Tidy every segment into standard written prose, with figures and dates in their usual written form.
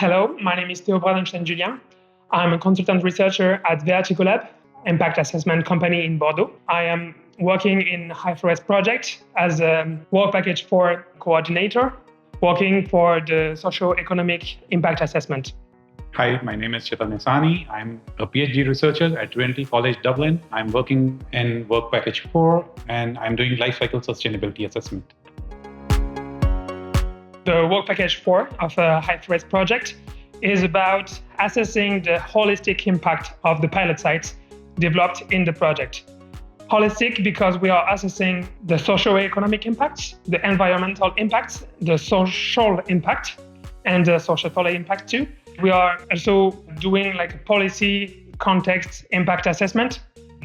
Hello, my name is Théo Breidenstein-Jullien. I'm a consultant researcher at Vertigo Lab, impact assessment company in Bordeaux. I am working in HY4RES project as a work package 4 coordinator, working for the socio-economic impact assessment. Hi, my name is Chetanaya. I'm a PhD researcher at Trinity College Dublin. I'm working in work package 4 and I'm doing life cycle sustainability assessment. The work package 4 of the HY4RES project is about assessing the holistic impact of the pilot sites developed in the project. Holistic because we are assessing the socio-economic impacts, the environmental impacts, the social impact, and the societal impact too. We are also doing like a policy context impact assessment,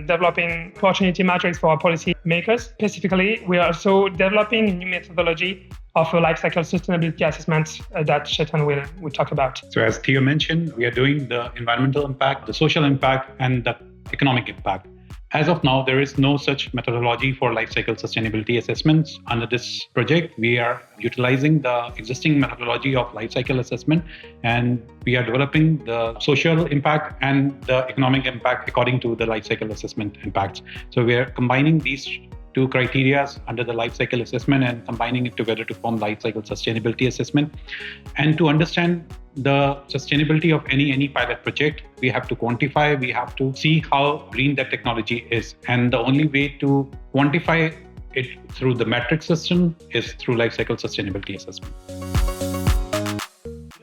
developing opportunity matrix for our policy makers. Specifically, we are also developing a new methodology of a life cycle sustainability assessment that Chetan will talk about. So as Théo mentioned, we are doing the environmental impact, the social impact, and the economic impact. As of now, there is no such methodology for life cycle sustainability assessments. Under this project, we are utilizing the existing methodology of life cycle assessment, and we are developing the social impact and the economic impact according to the life cycle assessment impacts. So we are combining these two criteria under the life cycle assessment and combining it together to form life cycle sustainability assessment. And to understand the sustainability of any pilot project, we have to quantify, we have to see how green that technology is. And the only way to quantify it through the metric system is through life cycle sustainability assessment.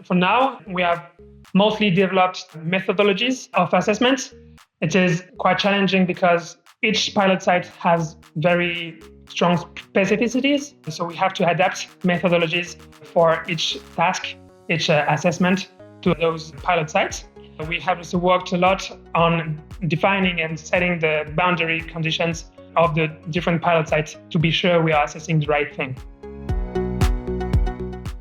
For now, we have mostly developed methodologies of assessments. It is quite challenging because each pilot site has very strong specificities. So we have to adapt methodologies for each task, each assessment to those pilot sites. We have also worked a lot on defining and setting the boundary conditions of the different pilot sites to be sure we are assessing the right thing.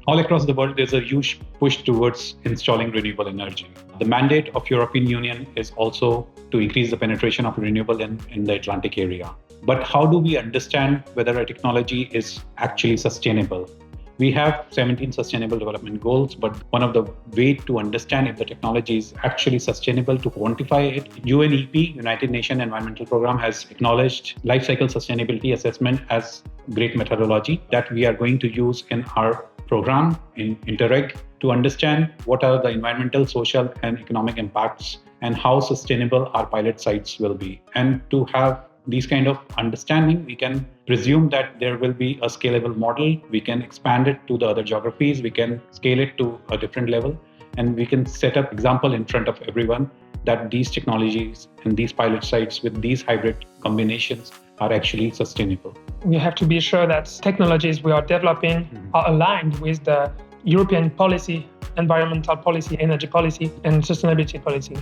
All across the world, there's a huge push towards installing renewable energy. The mandate of European Union is also to increase the penetration of renewable in the Atlantic area. But how do we understand whether a technology is actually sustainable? We have 17 sustainable development goals, but one of the ways to understand if the technology is actually sustainable, to quantify it, UNEP, United Nations Environmental Programme, has acknowledged life cycle sustainability assessment as great methodology that we are going to use in our program in Interreg to understand what are the environmental, social, and economic impacts and how sustainable our pilot sites will be. And to have these kind of understanding, we can presume that there will be a scalable model. We can expand it to the other geographies. We can scale it to a different level. And we can set up example in front of everyone that these technologies and these pilot sites with these hybrid combinations are actually sustainable. We have to be sure that technologies we are developing are aligned with the European policy, environmental policy, energy policy, and sustainability policy.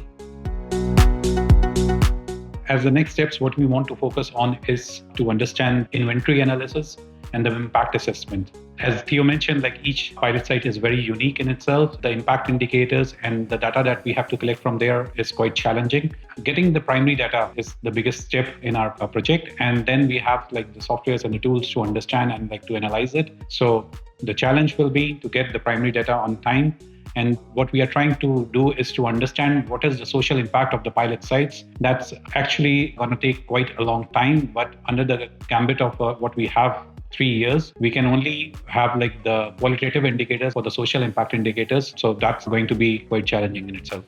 As the next steps, what we want to focus on is to understand inventory analysis and the impact assessment. As Théo mentioned, like each pilot site is very unique in itself. The impact indicators and the data that we have to collect from there is quite challenging. Getting the primary data is the biggest step in our project. And then we have like the softwares and the tools to understand and like to analyze it. So the challenge will be to get the primary data on time. And what we are trying to do is to understand what is the social impact of the pilot sites. That's actually going to take quite a long time, but under the gambit of what we have 3 years, we can only have like the qualitative indicators or the social impact indicators. So that's going to be quite challenging in itself.